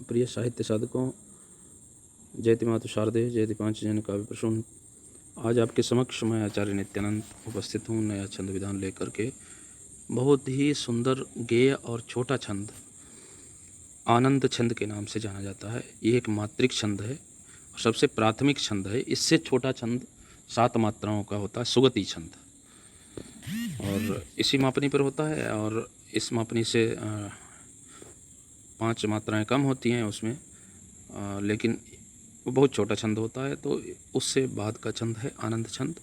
प्रिय साहित्य साधकों, जयति मातु शारदे, जयति पांचजन्य काव्य प्रसून। आज आपके समक्ष मैं आचार्य नित्यानंद उपस्थित हूँ नया छंद विधान लेकर के। बहुत ही सुंदर गेय और छोटा छंद आनंद छंद के नाम से जाना जाता है। ये एक मात्रिक छंद है और सबसे प्राथमिक छंद है। इससे छोटा छंद 7 मात्राओं का होता है, सुगति छंद, और इसी मापनी पर होता है। और इस मापनी से 5 मात्राएं कम होती हैं उसमें, लेकिन वो बहुत छोटा छंद होता है। तो उससे बाद का छंद है आनंद छंद,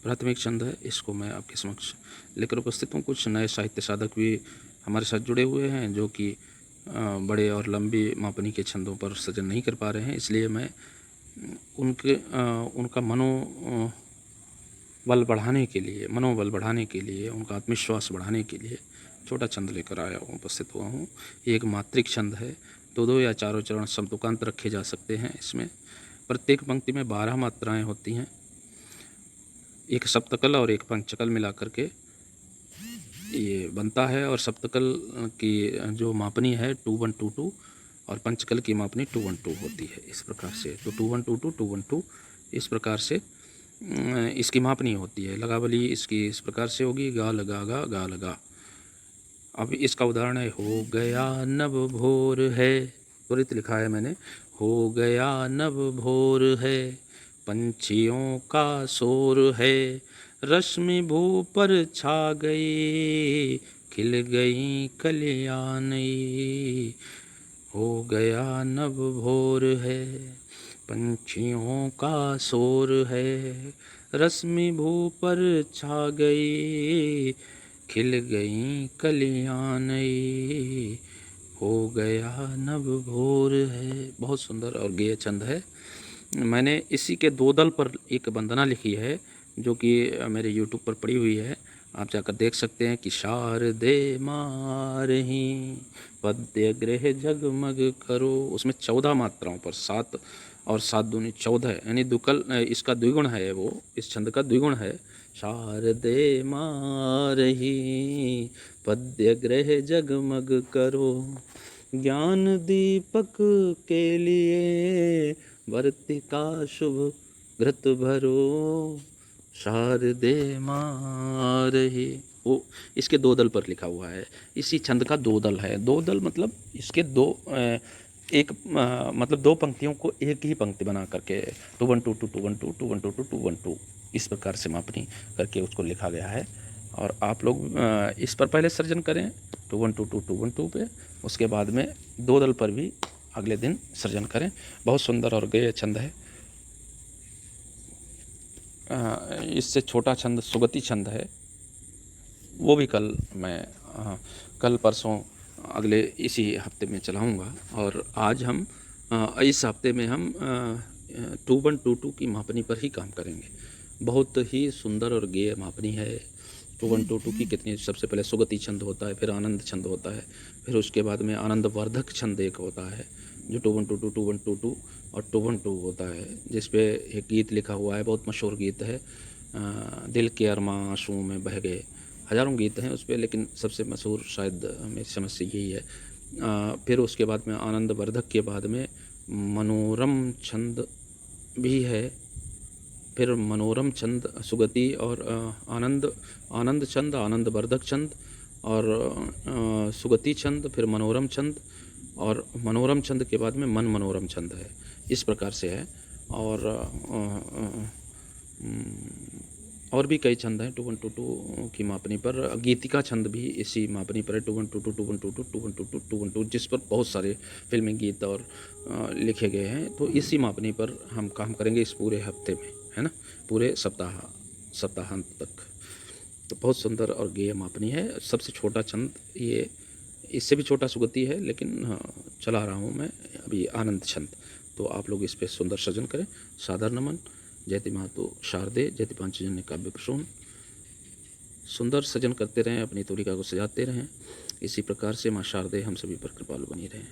प्राथमिक छंद है। इसको मैं आपके समक्ष लेकर उपस्थित हूँ। कुछ नए साहित्य साधक भी हमारे साथ जुड़े हुए हैं जो कि बड़े और लंबी मापनी के छंदों पर सृजन नहीं कर पा रहे हैं, इसलिए मैं उनका मनोबल बढ़ाने के लिए, उनका आत्मविश्वास बढ़ाने के लिए छोटा छंद लेकर आया हूँ, उपस्थित हुआ हूँ। ये एक मात्रिक छंद है। 2-2 या चारों चरण समतुकांत रखे जा सकते हैं। इसमें प्रत्येक पंक्ति में 12 मात्राएं होती हैं, एक सप्तकल और एक पंचकल मिला करके ये बनता है। और सप्तकल की जो मापनी है 2-1-2-2 और पंचकल की मापनी 2-1-2 होती है। इस प्रकार से तो 2-1-2-2 2-1-2 इस प्रकार से इसकी मापनी होती है। लगावली इसकी इस प्रकार से होगी, गा लगा गा गा लगा। अब इसका उदाहरण है, हो गया नव भोर है, त्वरित लिखा है मैंने, हो गया नव भोर है, पंछियों का शोर है, रश्मि भू पर छा गई, खिल गई कलियां नई। हो गया नव भोर है, पंछियों का शोर है, रश्मि भू पर छा गई, खिल गई कलियां नई। हो गया नव भोर है। बहुत सुंदर और गेय छंद है। मैंने इसी के 2 दल पर एक वंदना लिखी है जो कि मेरे यूट्यूब पर पड़ी हुई है, आप जाकर देख सकते हैं कि शारदे मारही पद्य गृह जगमग करो। उसमें 14 मात्राओं पर 7 और 7 दूनी 14, यानी दुकल इसका द्विगुण है, वो इस छंद का द्विगुण है। शारदे मारही पद्य गृह जगमग करो, ज्ञान दीपक के लिए वर्तिका शुभ घृत भरो, शारदे मारही। वो इसके 2 दल पर लिखा हुआ है। इसी छंद का 2 दल है। 2 दल मतलब इसके 2 मतलब 2 पंक्तियों को एक ही पंक्ति बना करके 2-1-2-2 2-1-2 2-1-2-2 2-1-2 इस प्रकार से मापनी करके उसको लिखा गया है। और आप लोग इस पर पहले सर्जन करें 2-1-2-2 2-1-2 पे, उसके बाद में 2 दल पर भी अगले दिन सर्जन करें। बहुत सुंदर और गेय छंद है। इससे छोटा छंद सुगति छंद है, वो भी कल परसों अगले इसी हफ्ते में चलाऊंगा। और आज हम इस हफ्ते में हम 2-1-2-2 की मापनी पर ही काम करेंगे। बहुत ही सुंदर और गेय मापनी है। 2-1-2-2 की कितनी, सबसे पहले सुगति छंद होता है, फिर आनंद छंद होता है, फिर उसके बाद में आनंद वर्धक छंद एक होता है जो 2-1-2-2 2-1-2-2 और 2-1-2 होता है, जिस पे एक गीत लिखा हुआ है, बहुत मशहूर गीत है, दिल के अरमां आंसुओं में बह गए। हज़ारों गीत हैं उस पर, लेकिन सबसे मशहूर शायद मेरी समझ से यही है। फिर उसके बाद में आनंद वर्धक के बाद में मनोरम छंद भी है, फिर मनोरम छंद, सुगति और आनंद छंद, आनंद वर्धक छंद और सुगति छंद, फिर मनोरम छंद, और मनोरम छंद के बाद में मन मनोरम छंद है। इस प्रकार से है। और भी कई छंद हैं 2-1-2-2 की मापनी पर। गीतिका छंद भी इसी मापनी पर है 2-1-2-2 2-1-2-2 2-1-2-2 2-1-2, जिस पर बहुत सारे फिल्मी गीत और लिखे गए हैं। तो इसी मापनी पर हम काम करेंगे इस पूरे हफ्ते में, है ना, पूरे सप्ताहांत तक। तो बहुत सुंदर और गेय मापनी है। सबसे छोटा छंद ये, इससे भी छोटा सुगति है, लेकिन चला रहा हूँ मैं अभी आनंद छंद। तो आप लोग इस पर सुंदर सृजन करें। सादर नमन। जयति मातु शारदे, जयति पांचजन्य काव्य प्रसून। सुंदर सृजन करते रहें, अपनी तूलिका को सजाते रहें। इसी प्रकार से माँ शारदे हम सभी पर कृपालु बनी रहें।